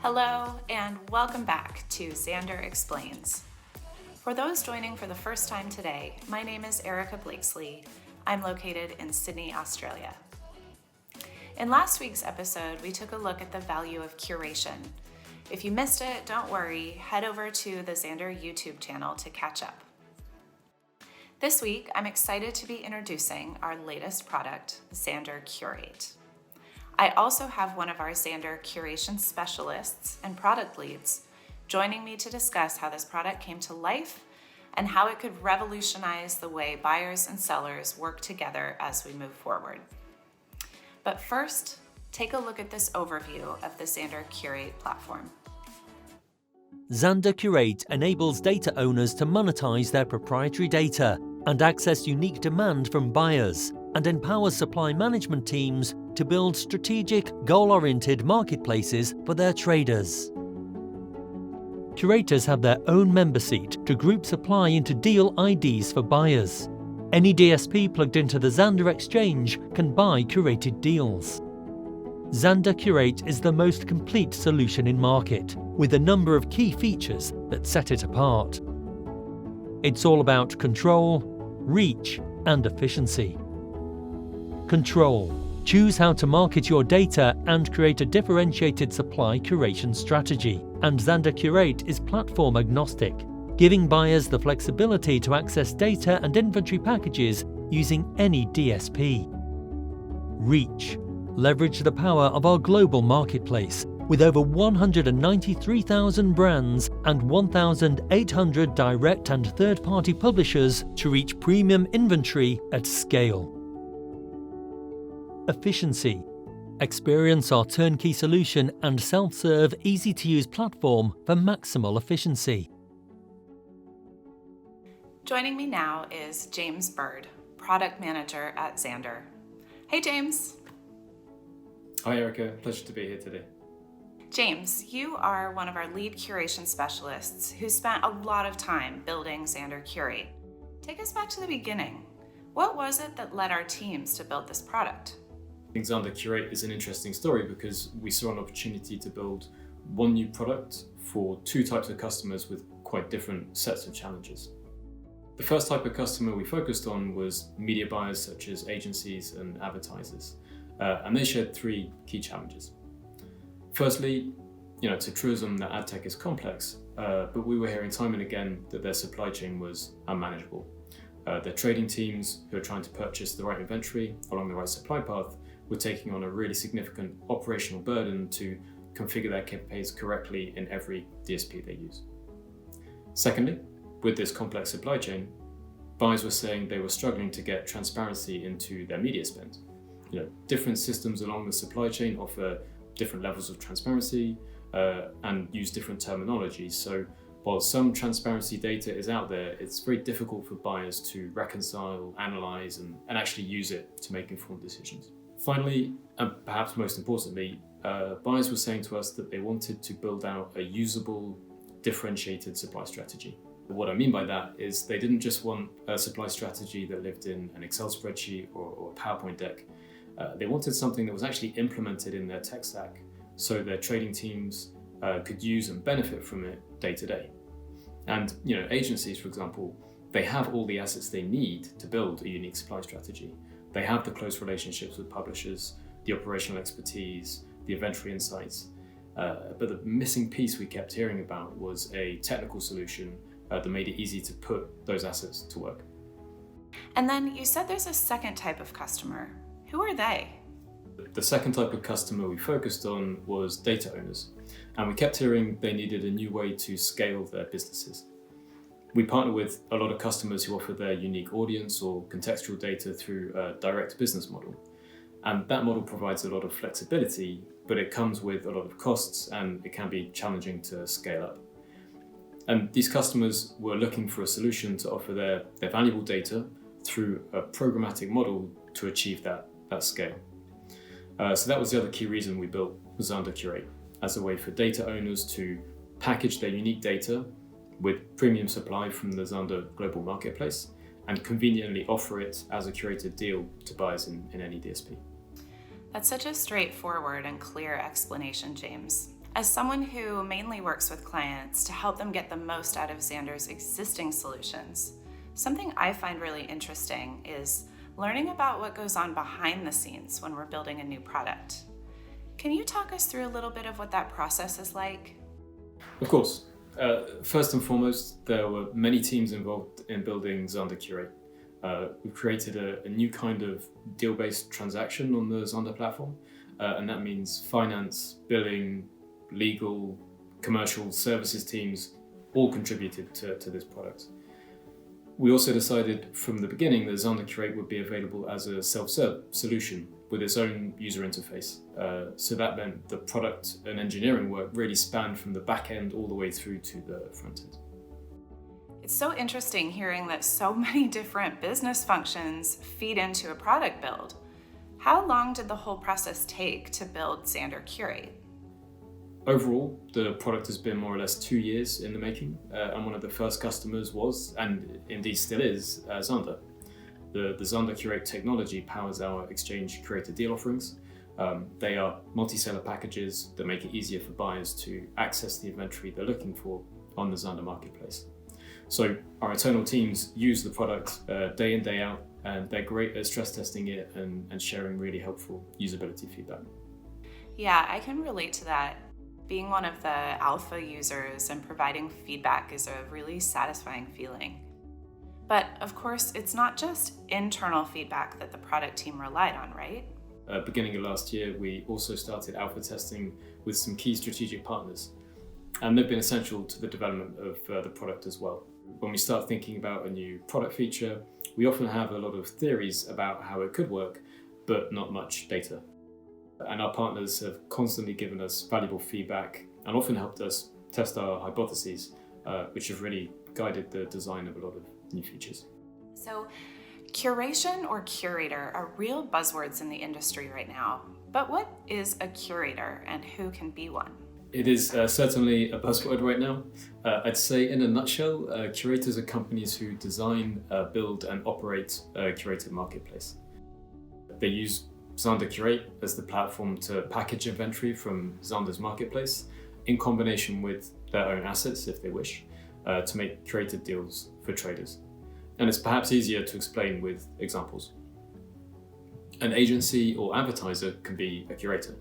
Hello, and welcome back to Xandr Explains. For those joining for the first time today, my name is Erica Blakesley. I'm located in Sydney, Australia. In last week's episode, we took a look at the value of curation. If you missed it, don't worry, head over to the Xandr YouTube channel to catch up. This week, I'm excited to be introducing our latest product, Xandr Curate. I also have one of our Xandr curation specialists and product leads joining me to discuss how this product came to life and how it could revolutionize the way buyers and sellers work together as we move forward. But first, take a look at this overview of the Xandr Curate platform. Xandr Curate enables data owners to monetize their proprietary data and access unique demand from buyers, and empowers supply management teams to build strategic, goal-oriented marketplaces for their traders. Curators have their own member seat to group supply into deal IDs for buyers. Any DSP plugged into the Xandr exchange can buy curated deals. Xandr Curate is the most complete solution in market, with a number of key features that set it apart. It's all about control, reach, and efficiency. Control. Choose how to market your data and create a differentiated supply curation strategy. And Xandr Curate is platform agnostic, giving buyers the flexibility to access data and inventory packages using any DSP. Reach. Leverage the power of our global marketplace with over 193,000 brands and 1,800 direct and third-party publishers to reach premium inventory at scale. Efficiency. Experience our turnkey solution and self-serve, easy-to-use platform for maximal efficiency. Joining me now is James Bird, Product Manager at Xandr. Hey, James. Hi, Erica. Pleasure to be here today. James, you are one of our lead curation specialists who spent a lot of time building Xandr Curate. Take us back to the beginning. What was it that led our teams to build this product? I think Xandr Curate is an interesting story because we saw an opportunity to build one new product for two types of customers with quite different sets of challenges. The first type of customer we focused on was media buyers such as agencies and advertisers, and they shared three key challenges. Firstly, it's a truism that ad tech is complex, but we were hearing time and again that their supply chain was unmanageable. Their trading teams, who are trying to purchase the right inventory along the right supply path, were taking on a really significant operational burden to configure their campaigns correctly in every DSP they use. Secondly, with this complex supply chain, buyers were saying they were struggling to get transparency into their media spend. Different systems along the supply chain offer different levels of transparency and use different terminology. So while some transparency data is out there, it's very difficult for buyers to reconcile, analyze, and actually use it to make informed decisions. Finally, and perhaps most importantly, buyers were saying to us that they wanted to build out a usable, differentiated supply strategy. What I mean by that is they didn't just want a supply strategy that lived in an Excel spreadsheet or a PowerPoint deck. They wanted something that was actually implemented in their tech stack so their trading teams could use and benefit from it day to day. And agencies, for example, they have all the assets they need to build a unique supply strategy. They have the close relationships with publishers, the operational expertise, the inventory insights. But the missing piece we kept hearing about was a technical solution that made it easy to put those assets to work. And then you said there's a second type of customer. Who are they? The second type of customer we focused on was data owners, and we kept hearing they needed a new way to scale their businesses. We partner with a lot of customers who offer their unique audience or contextual data through a direct business model. And that model provides a lot of flexibility, but it comes with a lot of costs and it can be challenging to scale up. And these customers were looking for a solution to offer their valuable data through a programmatic model to achieve that scale. So that was the other key reason we built Xandr Curate, as a way for data owners to package their unique data with premium supply from the Xandr global marketplace and conveniently offer it as a curated deal to buyers in any DSP. That's such a straightforward and clear explanation, James. As someone who mainly works with clients to help them get the most out of Xandr's existing solutions, something I find really interesting is learning about what goes on behind the scenes when we're building a new product. Can you talk us through a little bit of what that process is like? Of course. First and foremost, there were many teams involved in building Xandr Curate. We created a new kind of deal-based transaction on the Xandr platform, and that means finance, billing, legal, commercial services teams all contributed to this product. We also decided from the beginning that Xandr Curate would be available as a self-serve solution with its own user interface. So that meant the product and engineering work really spanned from the back end all the way through to the front end. It's so interesting hearing that so many different business functions feed into a product build. How long did the whole process take to build Xandr Curate? Overall, the product has been more or less 2 years in the making, and one of the first customers was, and indeed still is, Xandr. The Xandr Curate technology powers our exchange curated deal offerings. They are multi-seller packages that make it easier for buyers to access the inventory they're looking for on the Xandr marketplace. So our internal teams use the product day in, day out, and they're great at stress testing it and sharing really helpful usability feedback. Yeah, I can relate to that. Being one of the alpha users and providing feedback is a really satisfying feeling. But of course, it's not just internal feedback that the product team relied on, right? Beginning of last year, we also started alpha testing with some key strategic partners, and they've been essential to the development of the product as well. When we start thinking about a new product feature, we often have a lot of theories about how it could work, but not much data. And our partners have constantly given us valuable feedback and often helped us test our hypotheses, which have really guided the design of a lot of new features. So, curation or curator are real buzzwords in the industry right now. But what is a curator and who can be one? It is certainly a buzzword right now. I'd say in a nutshell, curators are companies who design, build and operate a curated marketplace. They use Xandr Curate as the platform to package inventory from Xandr's marketplace in combination with their own assets if they wish, to make curated deals for traders. And it's perhaps easier to explain with examples. An agency or advertiser can be a curator.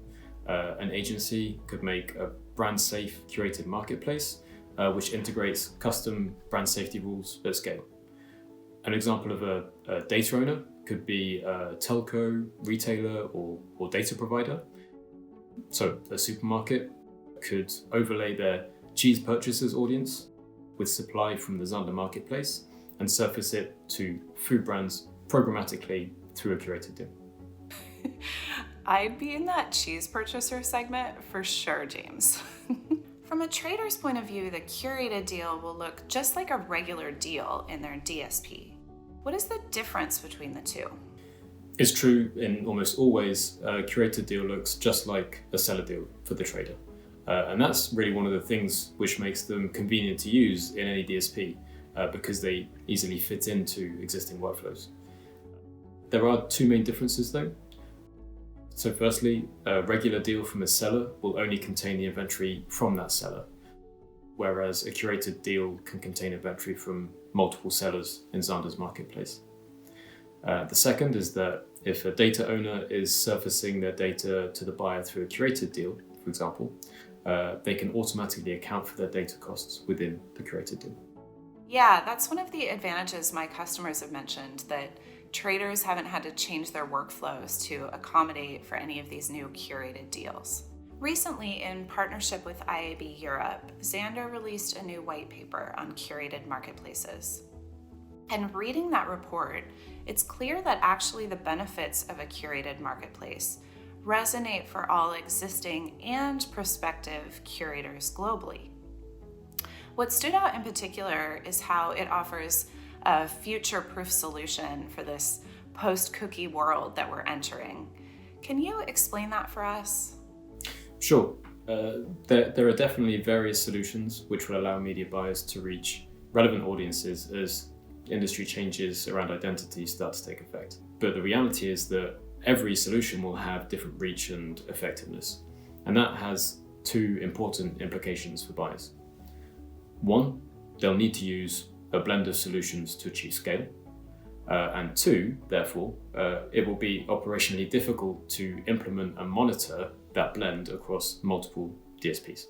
An agency could make a brand-safe curated marketplace which integrates custom brand safety rules at scale. An example of a data owner could be a telco, retailer, or data provider. So a supermarket could overlay their cheese purchasers audience with supply from the Xandr marketplace and surface it to food brands programmatically through a curated deal. I'd be in that cheese purchaser segment for sure, James. From a trader's point of view, the curated deal will look just like a regular deal in their DSP. What is the difference between the two? It's true in almost all ways, a curated deal looks just like a seller deal for the trader. And that's really one of the things which makes them convenient to use in any DSP because they easily fit into existing workflows. There are two main differences though. So firstly, a regular deal from a seller will only contain the inventory from that seller, whereas a curated deal can contain inventory from multiple sellers in Xandr's marketplace. The second is that if a data owner is surfacing their data to the buyer through a curated deal, for example, they can automatically account for their data costs within the curated deal. Yeah, that's one of the advantages my customers have mentioned, that traders haven't had to change their workflows to accommodate for any of these new curated deals. Recently, in partnership with IAB Europe, Xandr released a new white paper on curated marketplaces. And reading that report, it's clear that actually the benefits of a curated marketplace resonate for all existing and prospective curators globally. What stood out in particular is how it offers a future-proof solution for this post-cookie world that we're entering. Can you explain that for us? Sure. There are definitely various solutions which will allow media buyers to reach relevant audiences as industry changes around identity start to take effect. But the reality is that every solution will have different reach and effectiveness. And that has two important implications for buyers. One, they'll need to use a blend of solutions to achieve scale. And two, therefore, it will be operationally difficult to implement and monitor that blend across multiple DSPs.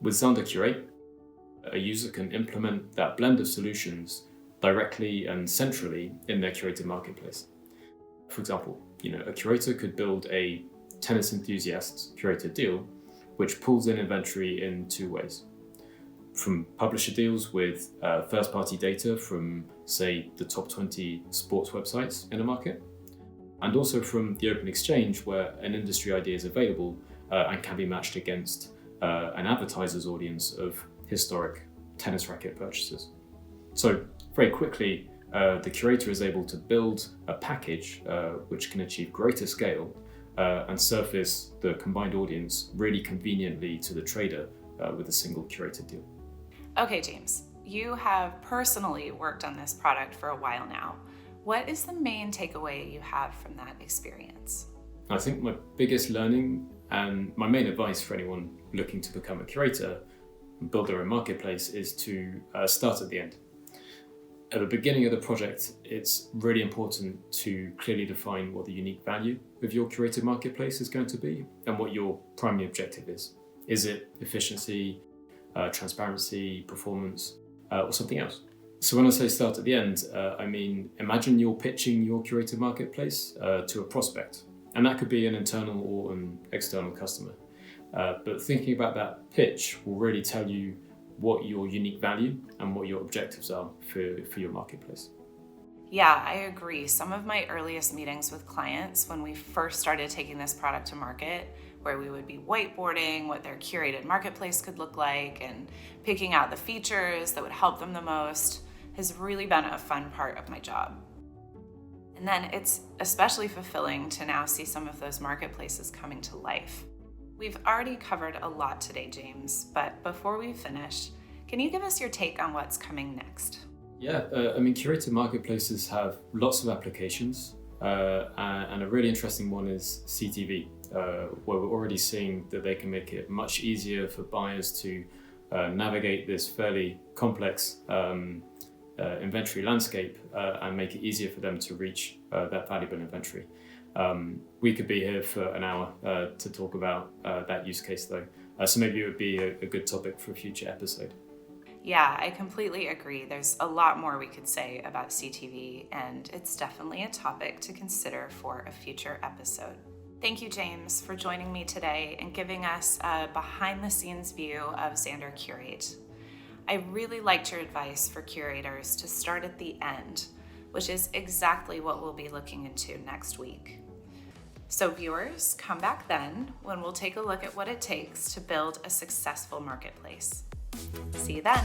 With Xandr Curate, a user can implement that blend of solutions directly and centrally in their curated marketplace. For example, a curator could build a tennis enthusiast's curated deal, which pulls in inventory in two ways. From publisher deals with first-party data from, say, the top 20 sports websites in a market, and also from the open exchange where an industry idea is available and can be matched against an advertiser's audience of historic tennis racket purchasers. So very quickly, the curator is able to build a package which can achieve greater scale and surface the combined audience really conveniently to the trader with a single curated deal. Okay, James, you have personally worked on this product for a while now. What is the main takeaway you have from that experience? I think my biggest learning and my main advice for anyone looking to become a curator and build their own marketplace is to start at the end. At the beginning of the project, it's really important to clearly define what the unique value of your curated marketplace is going to be and what your primary objective is. Is it efficiency, transparency, performance, or something else? So when I say start at the end, I mean, imagine you're pitching your curated marketplace to a prospect, and that could be an internal or an external customer. But thinking about that pitch will really tell you what your unique value and what your objectives are for your marketplace. Yeah, I agree. Some of my earliest meetings with clients when we first started taking this product to market, where we would be whiteboarding what their curated marketplace could look like and picking out the features that would help them the most, has really been a fun part of my job. And then it's especially fulfilling to now see some of those marketplaces coming to life. We've already covered a lot today, James, but before we finish, can you give us your take on what's coming next? Yeah, curated marketplaces have lots of applications, and a really interesting one is CTV, where we're already seeing that they can make it much easier for buyers to navigate this fairly complex inventory landscape and make it easier for them to reach that valuable inventory. We could be here for an hour to talk about that use case though, so maybe it would be a good topic for a future episode. Yeah, I completely agree. There's a lot more we could say about CTV, and it's definitely a topic to consider for a future episode. Thank you, James, for joining me today and giving us a behind-the-scenes view of Xandr Curate. I really liked your advice for curators to start at the end, which is exactly what we'll be looking into next week. So viewers, come back then when we'll take a look at what it takes to build a successful marketplace. See you then.